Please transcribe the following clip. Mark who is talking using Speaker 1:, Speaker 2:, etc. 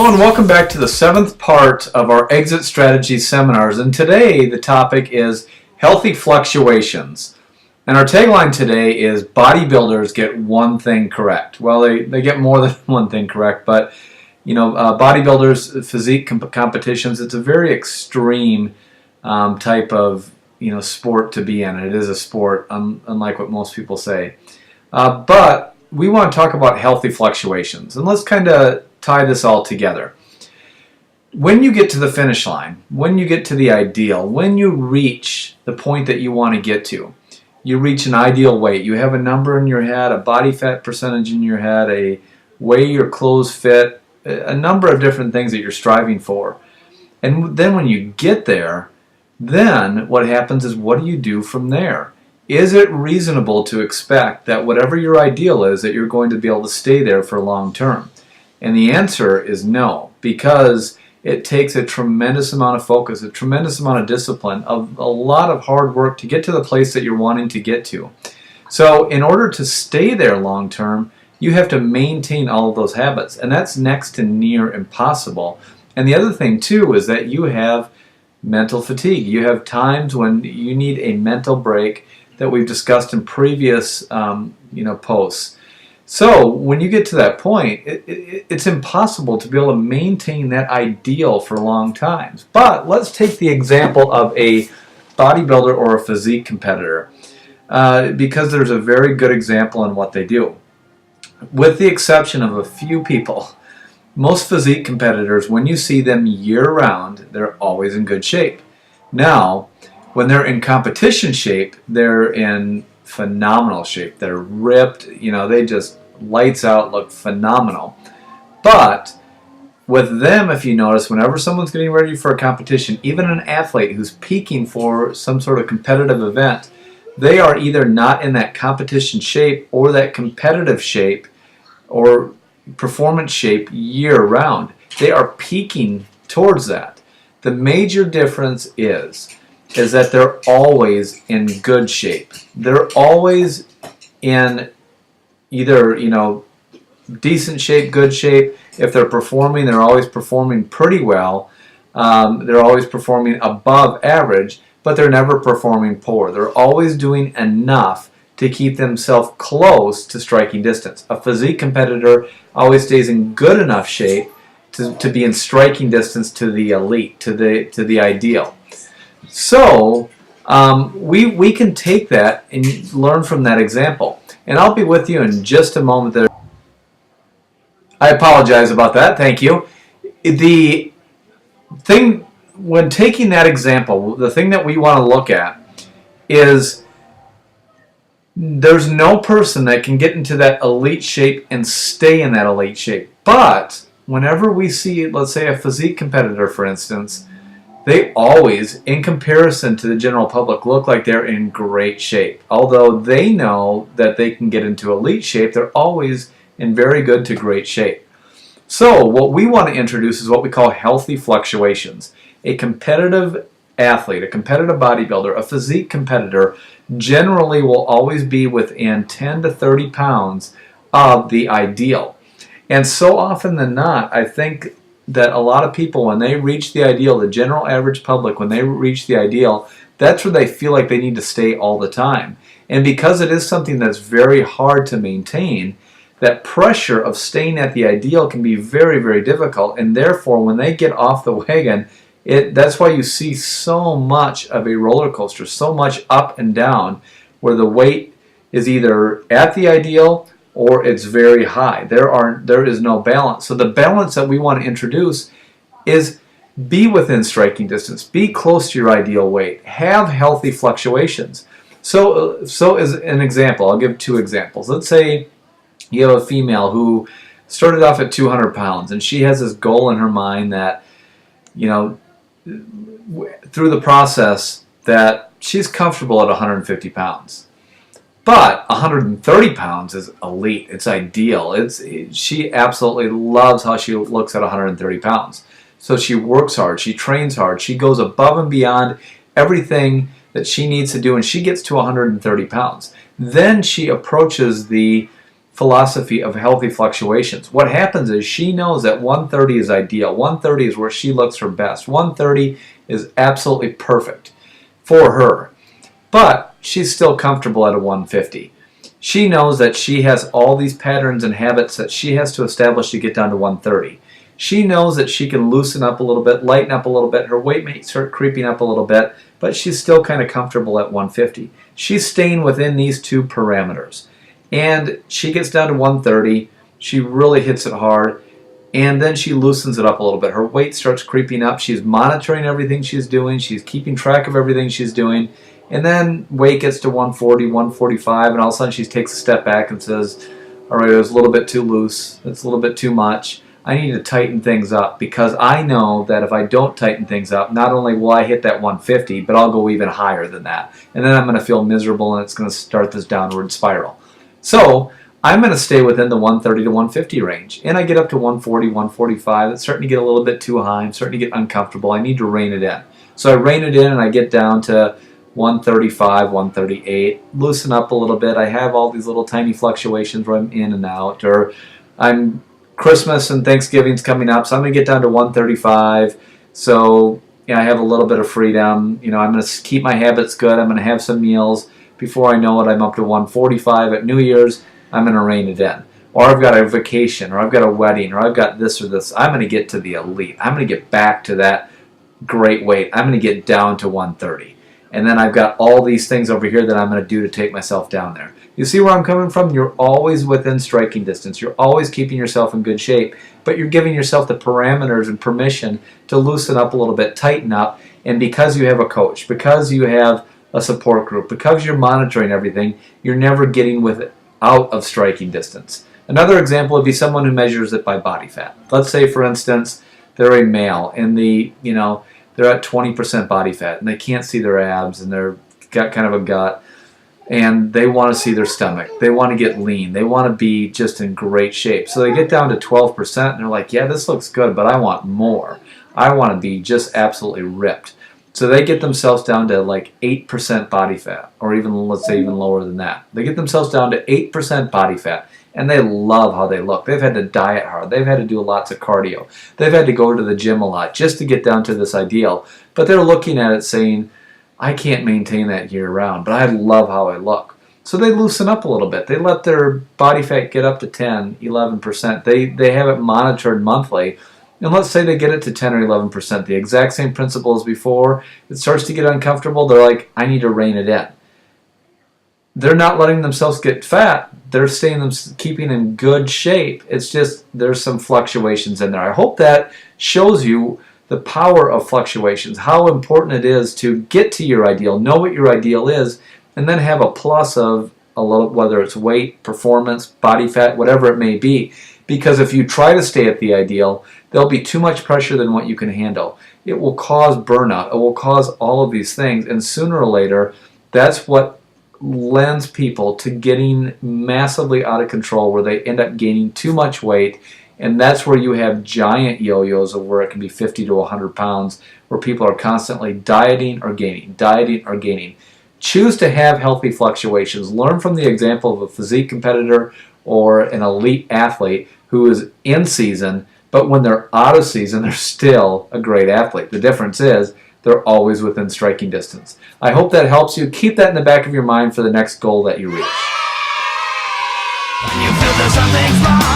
Speaker 1: Hello and welcome back to the 7th part of our exit strategy seminars, and today the topic is healthy fluctuations. And our tagline today is bodybuilders get one thing correct. Well, they get more than one thing correct, but bodybuilders, physique competitions, it's a very extreme type of sport to be in. It is a sport, unlike what most people say. But we want to talk about healthy fluctuations, and let's kind of tie this all together. When you get to the finish line, when you get to the ideal, when you reach the point that you want to get to, you reach an ideal weight, you have a number in your head, a body fat percentage in your head, a way your clothes fit, a number of different things that you're striving for. And then when you get there, then what happens is, what do you do from there? Is it reasonable to expect that whatever your ideal is, that you're going to be able to stay there for long term? And the answer is no, because it takes a tremendous amount of focus, a tremendous amount of discipline, a lot of hard work to get to the place that you're wanting to get to. So in order to stay there long term, you have to maintain all of those habits, and that's next to near impossible. And the other thing too is that you have mental fatigue. You have times when you need a mental break that we've discussed in previous posts. So when you get to that point, it's impossible to be able to maintain that ideal for long times. But let's take the example of a bodybuilder or a physique competitor, because there's a very good example in what they do. With the exception of a few people, most physique competitors, when you see them year-round, they're always in good shape. Now, when they're in competition shape, they're in phenomenal shape. They're ripped, they just lights out, look phenomenal. But with them, if you notice, whenever someone's getting ready for a competition, even an athlete who's peaking for some sort of competitive event, they are either not in that competition shape or that competitive shape or performance shape year-round. They are peaking towards that. The major difference is that they're always in good shape. They're always in either, decent shape, good shape. If they're performing, they're always performing pretty well. They're always performing above average, but they're never performing poor. They're always doing enough to keep themselves close to striking distance. A physique competitor always stays in good enough shape to be in striking distance to the elite, to the ideal. So we can take that and learn from that example. And I'll be with you in just a moment there. I apologize about that. Thank you. The thing, when taking that example, the thing that we want to look at is there's no person that can get into that elite shape and stay in that elite shape. But whenever we see, let's say, a physique competitor, for instance, they always, in comparison to the general public, look like they're in great shape. Although they know that they can get into elite shape, they're always in very good to great shape. So what we want to introduce is what we call healthy fluctuations. A competitive athlete, a competitive bodybuilder, a physique competitor generally will always be within 10 to 30 pounds of the ideal. And so often than not, I think that a lot of people, when they reach the ideal, the general average public, when they reach the ideal, that's where they feel like they need to stay all the time. And because it is something that's very hard to maintain, that pressure of staying at the ideal can be very, very difficult. And therefore, when they get off the wagon, that's why you see so much of a roller coaster, so much up and down, where the weight is either at the ideal or it's very high. There is no balance. So the balance that we want to introduce is be within striking distance, be close to your ideal weight, have healthy fluctuations. So as an example, I'll give two examples. Let's say you have a female who started off at 200 pounds, and she has this goal in her mind that, through the process, that she's comfortable at 150 pounds. But 130 pounds is elite. It's ideal. She absolutely loves how she looks at 130 pounds. So she works hard. She trains hard. She goes above and beyond everything that she needs to do, and she gets to 130 pounds. Then she approaches the philosophy of healthy fluctuations. What happens is she knows that 130 is ideal. 130 is where she looks her best. 130 is absolutely perfect for her. But she's still comfortable at a 150. She knows that she has all these patterns and habits that she has to establish to get down to 130. She knows that she can loosen up a little bit, lighten up a little bit. Her weight may start creeping up a little bit, but she's still kind of comfortable at 150. She's staying within these two parameters. And she gets down to 130. She really hits it hard. And then she loosens it up a little bit. Her weight starts creeping up. She's monitoring everything she's doing. She's keeping track of everything she's doing. And then weight gets to 140, 145, and all of a sudden she takes a step back and says, all right, it was a little bit too loose. It's a little bit too much. I need to tighten things up, because I know that if I don't tighten things up, not only will I hit that 150, but I'll go even higher than that. And then I'm going to feel miserable, and it's going to start this downward spiral. So I'm going to stay within the 130 to 150 range. And I get up to 140, 145. It's starting to get a little bit too high. I'm starting to get uncomfortable. I need to rein it in. So I rein it in, and I get down to 135, 138, loosen up a little bit. I have all these little tiny fluctuations where I'm in and out, or Christmas and Thanksgiving's coming up, so I'm going to get down to 135. So I have a little bit of freedom. I'm going to keep my habits good. I'm going to have some meals. Before I know it, I'm up to 145. At New Year's, I'm going to rein it in. Or I've got a vacation, or I've got a wedding, or I've got this or this. I'm going to get to the elite. I'm going to get back to that great weight. I'm going to get down to 130. And then I've got all these things over here that I'm going to do to take myself down there. You see where I'm coming from? You're always within striking distance. You're always keeping yourself in good shape, but you're giving yourself the parameters and permission to loosen up a little bit, tighten up, and because you have a coach, because you have a support group, because you're monitoring everything, you're never getting out of striking distance. Another example would be someone who measures it by body fat. Let's say, for instance, they're a male and they're at 20% body fat and they can't see their abs and they're got kind of a gut, and they want to see their stomach. They want to get lean. They want to be just in great shape. So they get down to 12% and they're like, yeah, this looks good, but I want more. I want to be just absolutely ripped. So they get themselves down to like 8% body fat, or even, let's say, even lower than that. They get themselves down to 8% body fat, and they love how they look. They've had to diet hard. They've had to do lots of cardio. They've had to go to the gym a lot just to get down to this ideal. But they're looking at it saying, I can't maintain that year round, but I love how I look. So they loosen up a little bit. They let their body fat get up to 10, 11%. They have it monitored monthly. And let's say they get it to 10 or 11%, the exact same principle as before. It starts to get uncomfortable. They're like, I need to rein it in. They're not letting themselves get fat. They're keeping in good shape. It's just there's some fluctuations in there. I hope that shows you the power of fluctuations, how important it is to get to your ideal, know what your ideal is, and then have a plus of a little, whether it's weight, performance, body fat, whatever it may be. Because if you try to stay at the ideal, there'll be too much pressure than what you can handle. It will cause burnout. It will cause all of these things. And sooner or later, that's what lends people to getting massively out of control, where they end up gaining too much weight. And that's where you have giant yo-yos of where it can be 50 to 100 pounds, where people are constantly dieting or gaining, dieting or gaining. Choose to have healthy fluctuations. Learn from the example of a physique competitor or an elite athlete who is in season, but when they're out of season, they're still a great athlete. The difference is they're always within striking distance. I hope that helps you. Keep that in the back of your mind for the next goal that you reach.
Speaker 2: When you feel that something's wrong.